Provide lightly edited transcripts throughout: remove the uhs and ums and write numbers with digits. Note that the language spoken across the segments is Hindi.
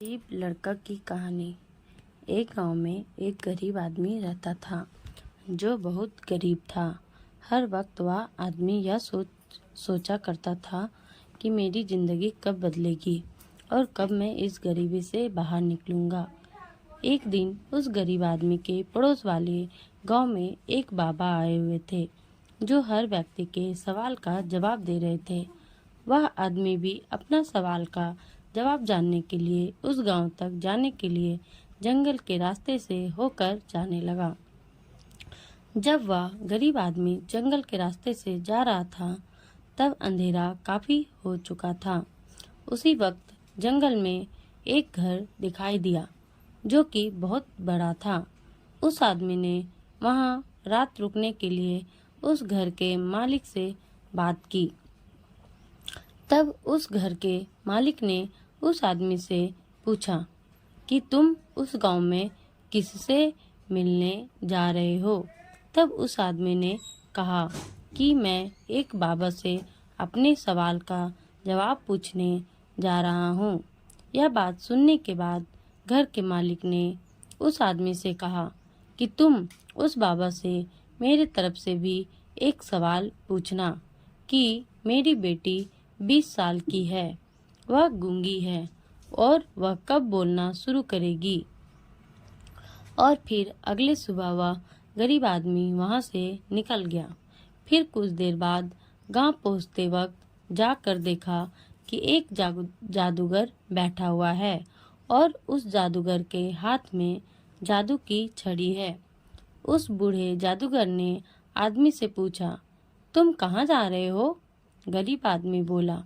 गरीब लड़का की कहानी। एक गांव में एक गरीब आदमी रहता था जो बहुत गरीब था। हर वक्त वह आदमी यह सोचा करता था कि मेरी जिंदगी कब बदलेगी और कब मैं इस गरीबी से बाहर निकलूंगा। एक दिन उस गरीब आदमी के पड़ोस वाले गांव में एक बाबा आए हुए थे जो हर व्यक्ति के सवाल का जवाब दे रहे थे। वह आदमी भी अपना सवाल का जवाब जानने के लिए उस गांव तक जाने के लिए जंगल के रास्ते से होकर जाने लगा। जब वह गरीब आदमी जंगल के रास्ते से जा रहा था तब अंधेरा काफी हो चुका था। उसी वक्त जंगल में एक घर दिखाई दिया जो कि बहुत बड़ा था। उस आदमी ने वहां रात रुकने के लिए उस घर के मालिक से बात की। तब उस घर के मालिक ने उस आदमी से पूछा कि तुम उस गांव में किससे मिलने जा रहे हो। तब उस आदमी ने कहा कि मैं एक बाबा से अपने सवाल का जवाब पूछने जा रहा हूँ। यह बात सुनने के बाद घर के मालिक ने उस आदमी से कहा कि तुम उस बाबा से मेरे तरफ से भी एक सवाल पूछना कि मेरी बेटी 20 साल की है, वह गूंगी है और वह कब बोलना शुरू करेगी। और फिर अगले सुबह वह गरीब आदमी वहां से निकल गया। फिर कुछ देर बाद गांव पहुंचते वक्त जाकर देखा कि एक जादूगर बैठा हुआ है और उस जादूगर के हाथ में जादू की छड़ी है। उस बूढ़े जादूगर ने आदमी से पूछा, तुम कहाँ जा रहे हो? गरीब आदमी बोला,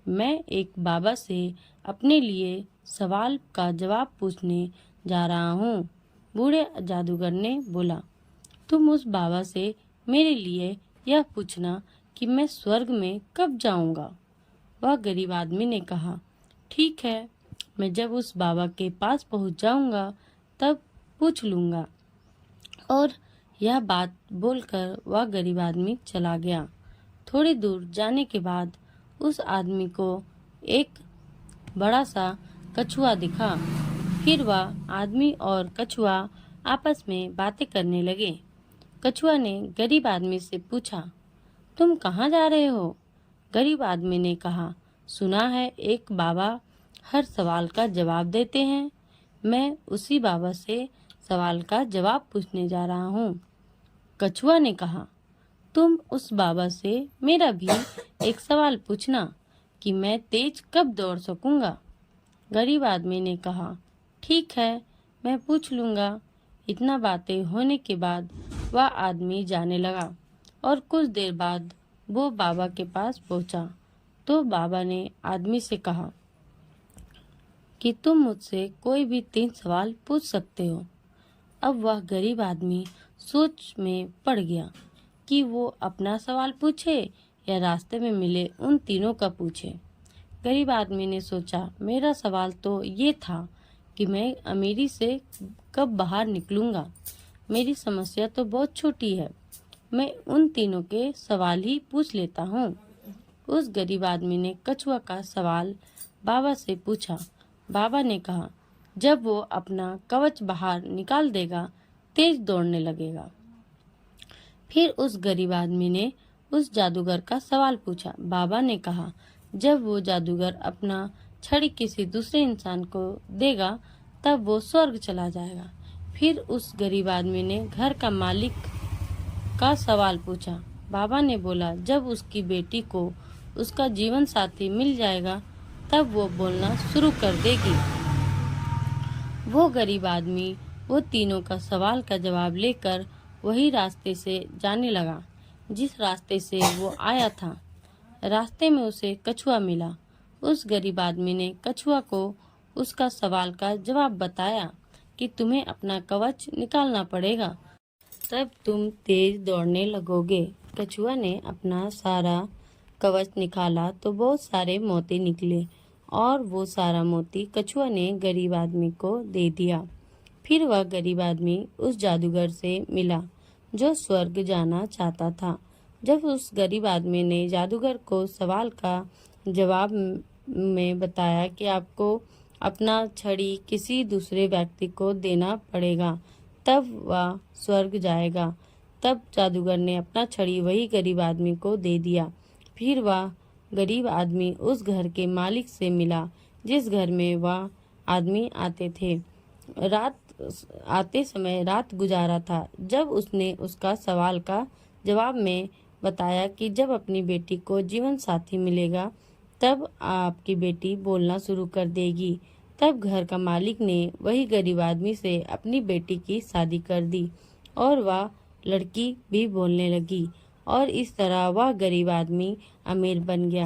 मैं एक बाबा से अपने लिए सवाल का जवाब पूछने जा रहा हूँ। बूढ़े जादूगर ने बोला, तुम उस बाबा से मेरे लिए यह पूछना कि मैं स्वर्ग में कब जाऊंगा। वह गरीब आदमी ने कहा, ठीक है, मैं जब उस बाबा के पास पहुंच जाऊंगा तब पूछ लूंगा। और यह बात बोलकर वह गरीब आदमी चला गया। थोड़ी दूर जाने के बाद उस आदमी को एक बड़ा सा कछुआ दिखा। फिर वह आदमी और कछुआ आपस में बातें करने लगे। कछुआ ने गरीब आदमी से पूछा, तुम कहाँ जा रहे हो? गरीब आदमी ने कहा, सुना है एक बाबा हर सवाल का जवाब देते हैं, मैं उसी बाबा से सवाल का जवाब पूछने जा रहा हूँ। कछुआ ने कहा, तुम उस बाबा से मेरा भी एक सवाल पूछना कि मैं तेज कब दौड़ सकूंगा। गरीब आदमी ने कहा, ठीक है, मैं पूछ लूंगा। इतना बातें होने के बाद वह आदमी जाने लगा और कुछ देर बाद वो बाबा के पास पहुंचा तो बाबा ने आदमी से कहा कि तुम मुझसे कोई भी 3 सवाल पूछ सकते हो। अब वह गरीब आदमी सोच में पड़ गया कि वो अपना सवाल पूछे या रास्ते में मिले उन तीनों का पूछे। गरीब आदमी ने सोचा, मेरा सवाल तो ये था कि मैं अमीरी से कब बाहर निकलूंगा। मेरी समस्या तो बहुत छोटी है, मैं उन तीनों के सवाल ही पूछ लेता हूँ। उस गरीब आदमी ने कछुआ का सवाल बाबा से पूछा। बाबा ने कहा, जब वो अपना कवच बाहर निकाल देगा तेज दौड़ने लगेगा। फिर उस गरीब आदमी ने उस जादूगर का सवाल पूछा। बाबा ने कहा, जब वो जादूगर अपना छड़ी किसी दूसरे इंसान को देगा तब वो स्वर्ग चला जाएगा। फिर उस गरीब आदमी ने घर का मालिक का सवाल पूछा। बाबा ने बोला, जब उसकी बेटी को उसका जीवन साथी मिल जाएगा तब वो बोलना शुरू कर देगी। वो गरीब आदमी वो तीनों का सवाल का जवाब लेकर वही रास्ते से जाने लगा जिस रास्ते से वो आया था। रास्ते में उसे कछुआ मिला। उस गरीब आदमी ने कछुआ को उसका सवाल का जवाब बताया कि तुम्हें अपना कवच निकालना पड़ेगा, तब तुम तेज दौड़ने लगोगे। कछुआ ने अपना सारा कवच निकाला तो बहुत सारे मोती निकले और वो सारा मोती कछुआ ने गरीब आदमी को दे दिया। फिर वह गरीब आदमी उस जादूगर से मिला जो स्वर्ग जाना चाहता था। जब उस गरीब आदमी ने जादूगर को सवाल का जवाब में बताया कि आपको अपना छड़ी किसी दूसरे व्यक्ति को देना पड़ेगा, तब वह स्वर्ग जाएगा। तब जादूगर ने अपना छड़ी वही गरीब आदमी को दे दिया। फिर वह गरीब आदमी उस घर के मालिक से मिला जिस घर में वह आदमी आते थे। आते समय रात गुजारा था। जब उसने उसका सवाल का जवाब में बताया कि जब अपनी बेटी को जीवन साथी मिलेगा तब आपकी बेटी बोलना शुरू कर देगी, तब घर का मालिक ने वही गरीब आदमी से अपनी बेटी की शादी कर दी और वह लड़की भी बोलने लगी और इस तरह वह गरीब आदमी अमीर बन गया।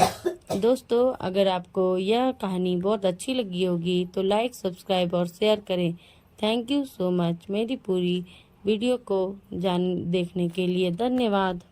दोस्तों, अगर आपको यह कहानी बहुत अच्छी लगी होगी तो लाइक, सब्सक्राइब और शेयर करें। Thank you so much. मेरी पूरी वीडियो को देखने के लिए धन्यवाद।